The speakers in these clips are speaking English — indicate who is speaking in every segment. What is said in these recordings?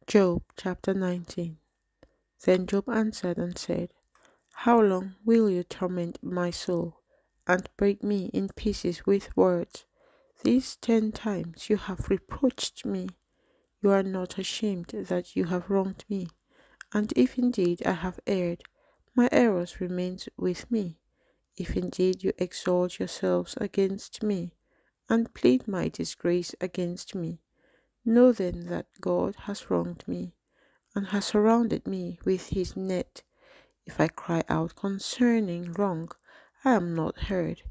Speaker 1: Job chapter 19. Then Job answered and said, How long will you torment my soul, and break me in pieces with words? These 10 times you have reproached me. You are not ashamed that you have wronged me. And if indeed I have erred, my errors remain with me. If indeed you exalt yourselves against me, and plead my disgrace against me, know then that God has wronged me, and has surrounded me with his net. If I cry out concerning wrong, I am not heard.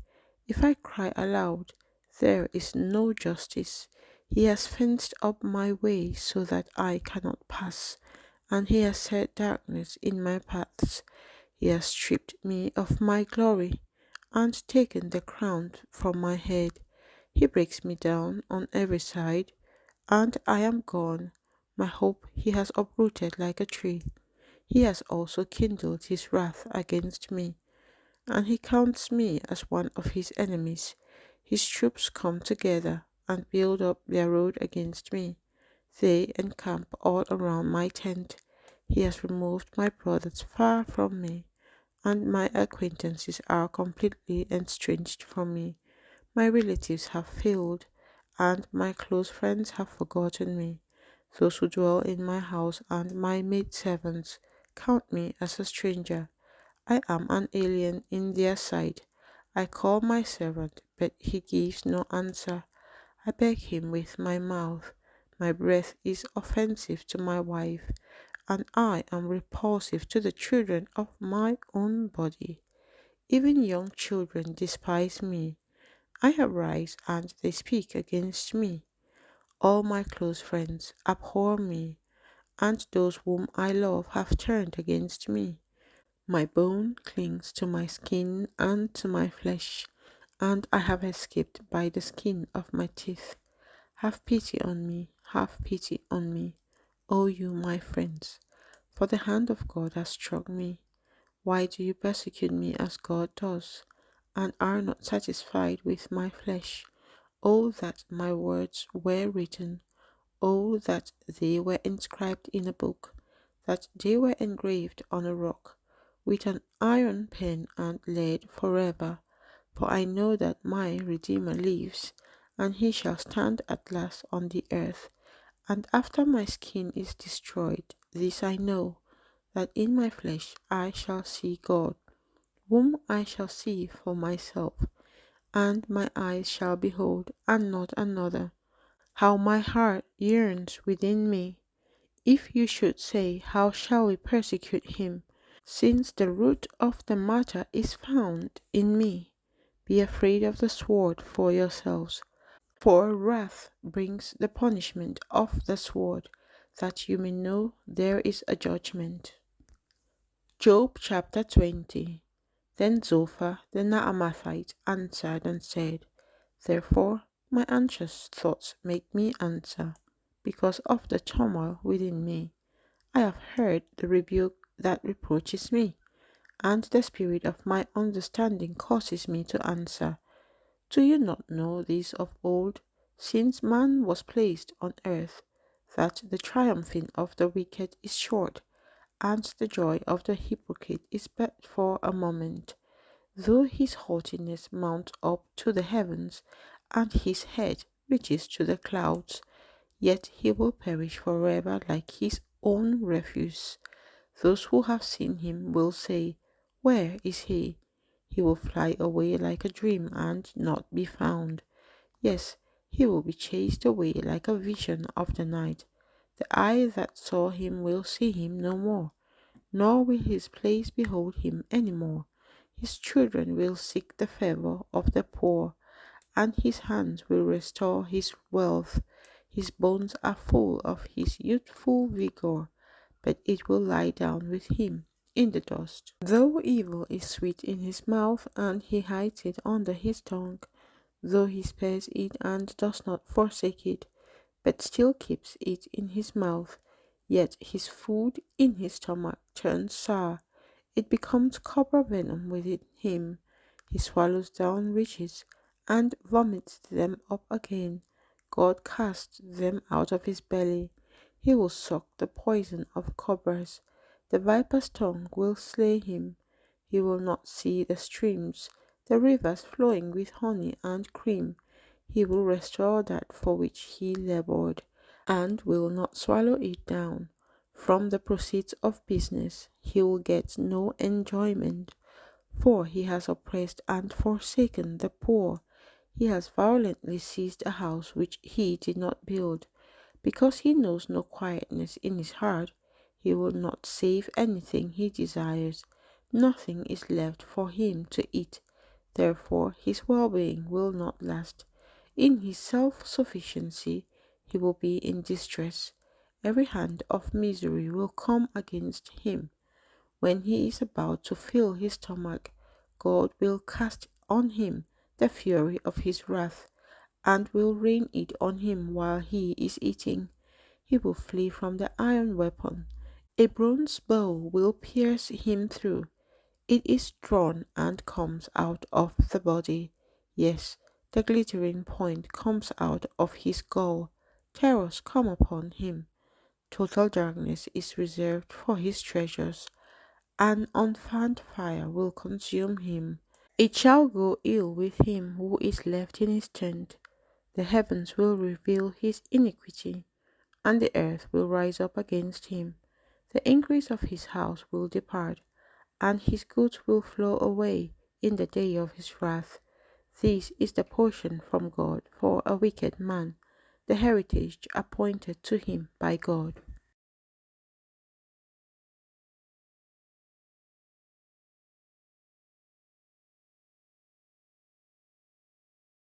Speaker 1: If I cry aloud, there is no justice. He has fenced up my way so that I cannot pass, and he has set darkness in my paths. He has stripped me of my glory, and taken the crown from my head. He breaks me down on every side, and I am gone. My hope he has uprooted like a tree. He has also kindled his wrath against me, and he counts me as one of his enemies. His troops come together and build up their road against me. They encamp all around my tent. He has removed my brothers far from me, and my acquaintances are completely estranged from me. My relatives have failed, and my close friends have forgotten me. Those who dwell in my house and my maidservants count me as a stranger. I am an alien in their sight. I call my servant, but he gives no answer. I beg him with my mouth. My breath is offensive to my wife, and I am repulsive to the children of my own body. Even young children despise me. I arise, and they speak against me. All my close friends abhor me, and those whom I love have turned against me. My bone clings to my skin and to my flesh, and I have escaped by the skin of my teeth. Have pity on me, have pity on me, O you my friends, for the hand of God has struck me. Why do you persecute me as God does, and are not satisfied with my flesh? Oh, that my words were written! Oh, that they were inscribed in a book, that they were engraved on a rock, with an iron pen and lead forever. For I know that my Redeemer lives, and he shall stand at last on the earth. And after my skin is destroyed, this I know, that in my flesh I shall see God, whom I shall see for myself, and my eyes shall behold, and not another. How my heart yearns within me! If you should say, How shall we persecute him? Since the root of the matter is found in me. Be afraid of the sword for yourselves, for wrath brings the punishment of the sword, that you may know there is a judgment. Job chapter 20. Then Zophar the Naamathite answered and said, Therefore my anxious thoughts make me answer, because of the turmoil within me. I have heard the rebuke that reproaches me, and the spirit of my understanding causes me to answer. Do you not know this of old, since man was placed on earth, that the triumphing of the wicked is short, and the joy of the hypocrite is but for a moment? Though his haughtiness mounts up to the heavens, and his head reaches to the clouds, yet he will perish forever like his own refuse. Those who have seen him will say, Where is he? He will fly away like a dream and not be found. Yes, he will be chased away like a vision of the night. The eye that saw him will see him no more, nor will his place behold him any more. His children will seek the favor of the poor, and his hands will restore his wealth. His bones are full of his youthful vigor, but it will lie down with him in the dust. Though evil is sweet in his mouth, and he hides it under his tongue, though he spares it and does not forsake it, but still keeps it in his mouth, yet his food in his stomach turns sour. It becomes copper venom within him. He swallows down riches and vomits them up again. God casts them out of his belly. He will suck the poison of cobras. The viper's tongue will slay him. He will not see the streams, the rivers flowing with honey and cream. He will restore that for which he labored, and will not swallow it down. From the proceeds of business he will get no enjoyment, for he has oppressed and forsaken the poor. He has violently seized a house which he did not build. Because he knows no quietness in his heart, he will not save anything he desires. Nothing is left for him to eat. Therefore his well-being will not last. In his self-sufficiency he will be in distress. Every hand of misery will come against him. When he is about to fill his stomach, God will cast on him the fury of his wrath, and will rain it on him while he is eating. He will flee from the iron weapon. A bronze bow will pierce him through. It is drawn and comes out of the body. Yes, the glittering point comes out of his gall. Terrors come upon him. Total darkness is reserved for his treasures. An unfanned fire will consume him. It shall go ill with him who is left in his tent. The heavens will reveal his iniquity, and the earth will rise up against him. The increase of his house will depart, and his goods will flow away in the day of his wrath. This is the portion from God for a wicked man, the heritage appointed to him by God.